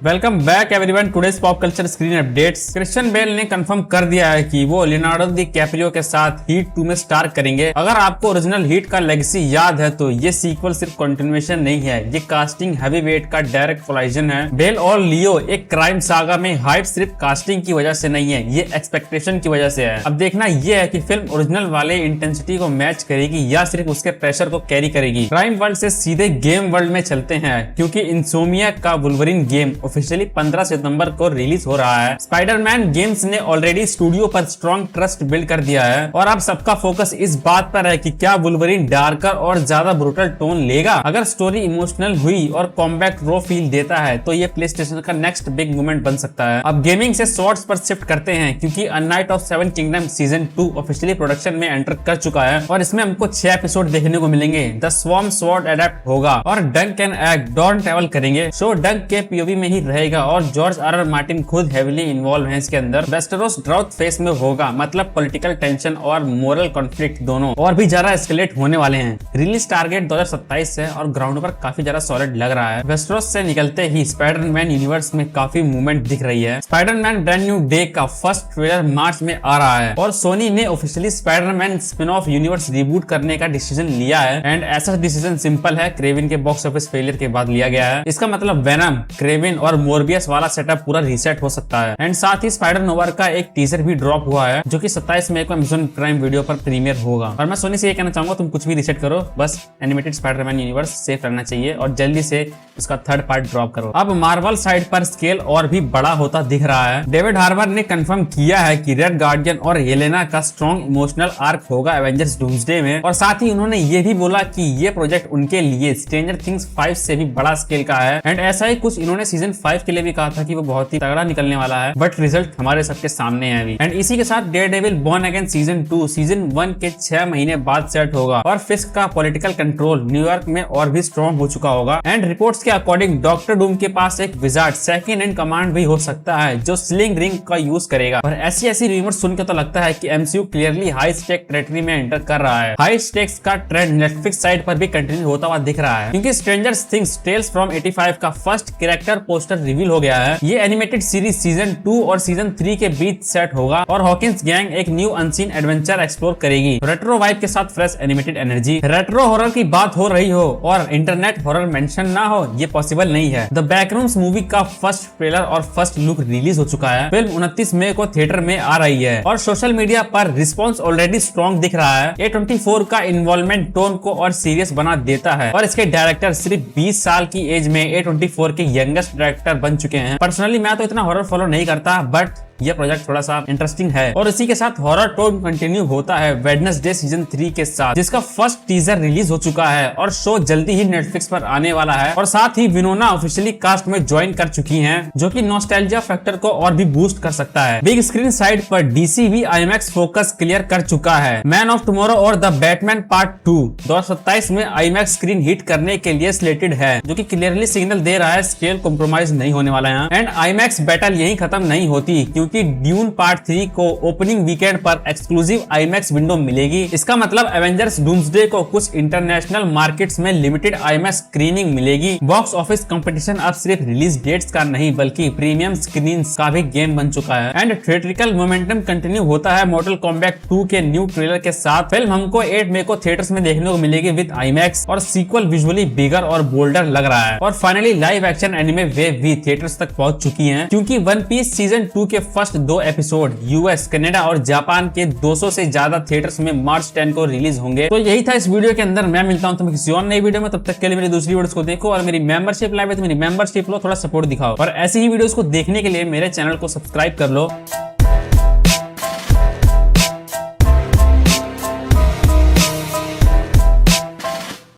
Welcome back everyone today's pop culture screen updates. Christian Bale ने confirm कर दिया है कि वो लियोनार्डो दी कैप्रियो के साथ हीट 2 में स्टार करेंगे। अगर आपको ओरिजिनल हीट का लेगेसी याद है तो ये सीक्वल सिर्फ कंटिन्यूएशन नहीं है, ये कास्टिंग हैवीवेट का डायरेक्ट कोलाइजन है। बेल और लियो एक क्राइम सागा में हाइट सिर्फ कास्टिंग की वजह से नहीं है, ये एक्सपेक्टेशन की वजह से है। अब देखना ये है कि फिल्म ओरिजिनल वाले इंटेंसिटी को मैच करेगी या सिर्फ उसके प्रेशर को कैरी करेगी। क्राइम वर्ल्ड से सीधे गेम वर्ल्ड में चलते हैं क्योंकि इनसोमिनियाक का वुल्वरीन गेम ऑफिशियली 15 सितंबर को रिलीज हो रहा है। स्पाइडरमैन गेम्स ने ऑलरेडी स्टूडियो पर स्ट्रॉन्ग ट्रस्ट बिल्ड कर दिया है और अब सबका फोकस इस बात पर है कि क्या वुल्वरीन डार्कर और ज्यादा ब्रूटल टोन लेगा। अगर स्टोरी इमोशनल हुई और कॉम्बैट रो फील देता है तो ये प्लेस्टेशन का नेक्स्ट बिग मूवमेंट बन सकता है। अब गेमिंग से शॉर्ट्स पर शिफ्ट करते हैं क्योंकि a night of seven kingdom season 2 officially production में एंटर कर चुका है और इसमें हमको 6 एपिसोड देखने को मिलेंगे। द स्वॉर्म स्वॉर्ड अडेप्ट होगा और डंक एंड एग डॉन ट्रैवल करेंगे। शो डंक के पीओवी में ही रहेगा और जॉर्ज आर मार्टिन खुद हेवीली इन्वॉल्व हैं इसके अंदर। वेस्टेरोस ड्राउथ फेस में होगा, मतलब पॉलिटिकल टेंशन और मोरल कॉन्फ्लिक्ट दोनों और भी ज्यादा एस्केलेट होने वाले हैं। रिलीज टारगेट 2027 है और ग्राउंड पर काफी ज्यादा सॉलिड लग रहा है। वेस्टेरोस से निकलते ही स्पाइडरमैन यूनिवर्स में काफी मूवमेंट दिख रही है। स्पाइडरमैन ब्रांड न्यू डे का फर्स्ट ट्रेलर मार्च में आ रहा है और सोनी ने officially Spiderman spin off universe reboot करने का डिसीजन लिया है। एंड ऐसा डिसीजन सिंपल है, क्रेविन के बॉक्स ऑफिस फेलियर के बाद लिया गया है। इसका मतलब वेनम, क्रेविन और मोरबियस वाला सेटअप पूरा रीसेट हो सकता है। एंड साथ ही स्पाइडर नोवा का एक टीजर भी ड्रॉप हुआ है जो कि 27 मई को अमेज़न प्राइम वीडियो पर प्रीमियर होगा। और मैं सोनी से ये कहना चाहूंगा, तुम कुछ भी रीसेट करो, बस एनिमेटेड स्पाइडरमैन यूनिवर्स सेफ रहना चाहिए और जल्दी से उसका थर्ड पार्ट ड्रॉप करो। अब मार्वल साइड पर स्केल और भी बड़ा होता दिख रहा है। डेविड हार्बर ने कंफर्म किया है कि रेड गार्डियन और येलेना का स्ट्रॉन्ग इमोशनल आर्क होगा एवेंजर्स डूम्सडे में और साथ ही उन्होंने ये भी बोला कि ये प्रोजेक्ट उनके लिए स्ट्रेंजर थिंग्स 5 से भी बड़ा स्केल का है। एंड ऐसा ही कुछ इन्होंने सीजन 5 के लिए भी कहा था कि वो बहुत ही तगड़ा निकलने वाला है, बट रिजल्ट हमारे सबके सामने है अभी। एंड इसी के साथ Daredevil born again season 2 season 1 के 6 महीने बाद सेट होगा और फिस्क का पॉलिटिकल कंट्रोल न्यूयॉर्क में और भी स्ट्रॉन्ग हो चुका होगा। एंड रिपोर्ट्स के अकॉर्डिंग डॉक्टर डूम के पास एक विजार्ड सेकंड इन कमांड भी हो सकता है जो स्लिंग रिंग का यूज करेगा। और ऐसी रूमर्स सुन के तो लगता है कि MCU clearly high stake territory में एंटर कर रहा है। हाई स्टेक्स का ट्रेंड नेटफ्लिक्स साइड पर भी कंटिन्यू होता हुआ दिख रहा है क्योंकि स्ट्रेंजर थिंग्स टेल्स फ्रॉम 85 का फर्स्ट कैरेक्टर पोस्टर रिवील हो गया है। ये एनिमेटेड सीरीज सीजन 2 और सीजन 3 के बीच सेट होगा और हॉकिंस गैंग एक न्यू अनसीन एडवेंचर एक्सप्लोर करेगी रेट्रो वाइब के साथ fresh animated energy. Retro horror की बात हो रही हो और इंटरनेट हॉरर मेंशन ना हो, ये पॉसिबल नहीं है। द बैकरूम्स मूवी का फर्स्ट ट्रेलर और फर्स्ट लुक रिलीज हो चुका है। फिल्म 29 मई को थिएटर में आ रही है और सोशल मीडिया पर रिस्पॉन्स ऑलरेडी स्ट्रॉन्ग दिख रहा है। A24 का इन्वॉल्वमेंट टोन को और सीरियस बना देता है और इसके डायरेक्टर सिर्फ 20 साल की एज में A24 के यंगेस्ट डायरेक्टर बन चुके हैं। पर्सनली मैं तो इतना हॉरर फॉलो नहीं करता, बट यह प्रोजेक्ट थोड़ा सा इंटरेस्टिंग है। और इसी के साथ हॉरर टोन कंटिन्यू होता है वेडनेसडे सीजन 3 के साथ, जिसका फर्स्ट टीजर रिलीज हो चुका है और शो जल्दी ही नेटफ्लिक्स पर आने वाला है। और साथ ही विनोना ऑफिशियली कास्ट में ज्वाइन कर चुकी हैं, जो कि नॉस्टैल्जिया फैक्टर को और भी बूस्ट कर सकता है। बिग स्क्रीन साइड पर डीसी भी IMAX फोकस क्लियर कर चुका है। मैन ऑफ टुमारो और द बैटमैन पार्ट 2 2027 में IMAX स्क्रीन हिट करने के लिए स्लेटेड है, जो कि क्लियरली सिग्नल दे रहा है स्केल कॉम्प्रोमाइज नहीं होने वाला है। एंड IMAX बैटल यही खत्म नहीं होती क्योंकि ड्यून पार्ट 3 को ओपनिंग वीकेंड पर एक्सक्लूसिव IMAX विंडो मिलेगी। इसका मतलब एवेंजर्स डूम्सडे को कुछ इंटरनेशनल मार्केट्स में लिमिटेड IMAX स्क्रीनिंग मिलेगी। बॉक्स ऑफिस कंपटीशन अब सिर्फ रिलीज डेट्स का नहीं बल्कि प्रीमियम स्क्रीन्स का भी गेम बन चुका है। एंड थिएट्रिकल मोमेंटम कंटिन्यू होता है मॉर्टल कॉम्बैट 2 के न्यू ट्रेलर के साथ। फिल्म हमको 8 मई को थिएटर्स में देखने को मिलेगी विद IMAX और सीक्वल विजुअली बिगर और बोल्डर लग रहा है। और finally live action anime wave भी थिएटर्स तक पहुंच चुकी है क्योंकि वन पीस सीजन 2 के फर्स्ट 2 एपिसोड US, कनाडा और जापान के 200 से ज्यादा थिएटर्स में मार्च 10 को रिलीज होंगे। तो यही था इस वीडियो के अंदर। मैं मिलता हूं तुम्हें किसी और नई वीडियो में, तब तक के लिए मेरी दूसरी वीडियोस को देखो और मेरी मेंबरशिप लाइव है तो मेरी मेंबरशिप लो, थोड़ा सपोर्ट दिखाओ और ऐसी ही वीडियोस को देखने के लिए मेरे चैनल को सब्सक्राइब कर लो।